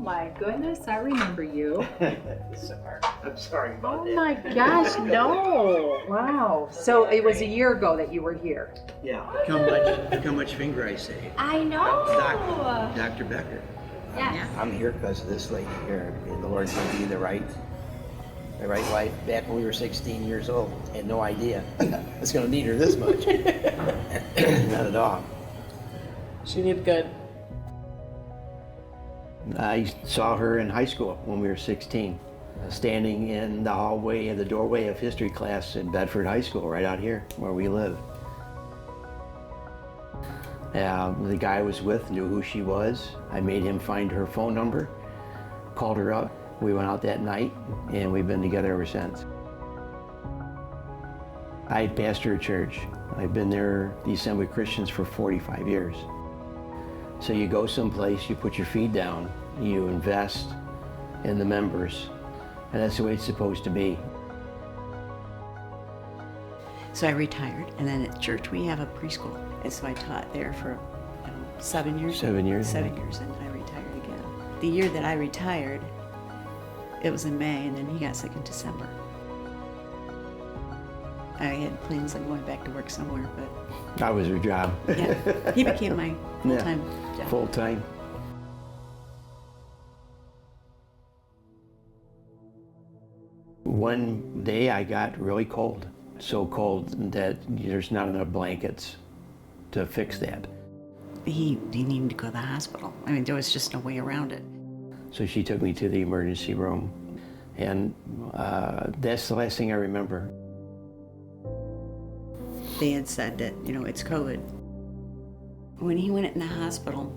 my goodness, I remember you. I'm sorry about that. Oh my gosh, no. Wow. So it was a year ago that you were here. Yeah. Look how much finger I say. I know. Dr. Becker. Yes. I'm here because of this lady here. And the Lord gave me the right wife back when we were 16 years old. Had no idea I was going to need her this much. Not at all. She did good. I saw her in high school when we were 16, standing in the hallway and the doorway of history class in Bedford High School, right out here where we live. The guy I was with knew who she was. I made him find her phone number, called her up. We went out that night, and we've been together ever since. I pastor a church. I've been there, the Assembly of Christians, for 45 years. So you go someplace, you put your feet down, you invest in the members, and that's the way it's supposed to be. So I retired, and then at church we have a preschool. And so I taught there for 7 years. 7 years. 7 years, and I retired again. The year that I retired, it was in May, and then he got sick in December. I had plans on going back to work somewhere, but... That was her job. Yeah, he became my full-time job. Full-time. One day I got really cold. So cold that there's not enough blankets to fix that. He needed to go to the hospital. I mean, there was just no way around it. So she took me to the emergency room, and that's the last thing I remember. They had said that, it's COVID. When he went in the hospital,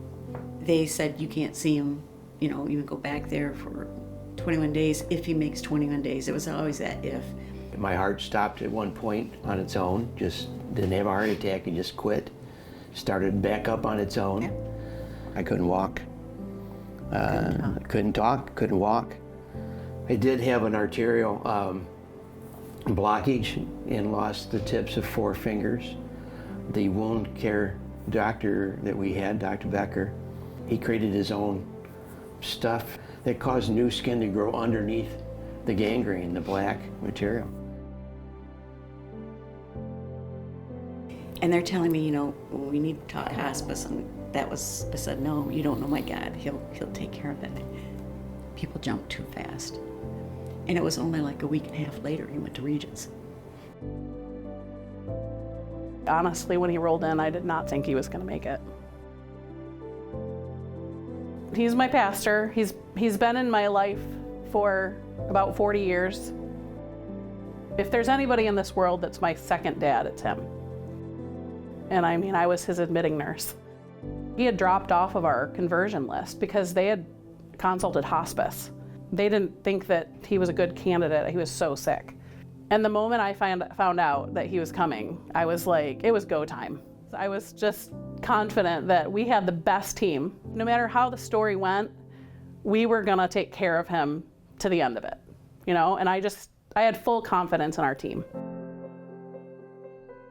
they said you can't see him, even go back there for 21 days if he makes 21 days. It was always that if. My heart stopped at one point on its own, just didn't have a heart attack and just quit. Started back up on its own. Yeah. I couldn't walk. Couldn't talk, couldn't walk. I did have an arterial blockage and lost the tips of 4 fingers. The wound care doctor that we had, Dr. Becker, he created his own stuff that caused new skin to grow underneath the gangrene, the black material. And they're telling me, we need to talk hospice, and I said, no, you don't know my God. He'll take care of it. People jump too fast. And it was only like a week and a half later he went to Regency. Honestly, when he rolled in, I did not think he was going to make it. He's my pastor. He's been in my life for about 40 years. If there's anybody in this world that's my second dad, it's him. And I mean, I was his admitting nurse. He had dropped off of our conversion list because they had consulted hospice. They didn't think that he was a good candidate. He was so sick. And the moment I found out that he was coming, I was like, it was go time. I was just confident that we had the best team. No matter how the story went, we were gonna take care of him to the end of it, And I had full confidence in our team.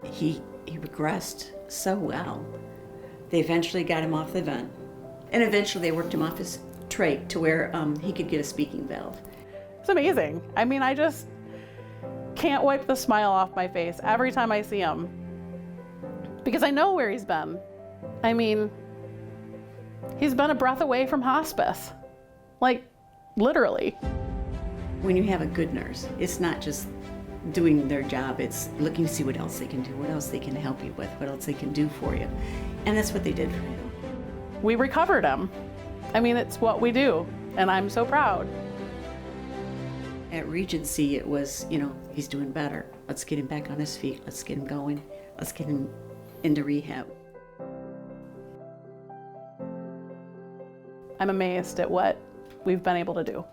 He regressed so well. They eventually got him off the vent, and eventually they worked him off his trach to where he could get a speaking valve. It's amazing. I mean, I just can't wipe the smile off my face every time I see him because I know where he's been. I mean, he's been a breath away from hospice, like literally. When you have a good nurse, it's not just doing their job, it's looking to see what else they can do, what else they can help you with, what else they can do for you. And that's what they did for him. We recovered him. I mean, it's what we do, and I'm so proud. At Regency, it was, he's doing better. Let's get him back on his feet. Let's get him going. Let's get him into rehab. I'm amazed at what we've been able to do.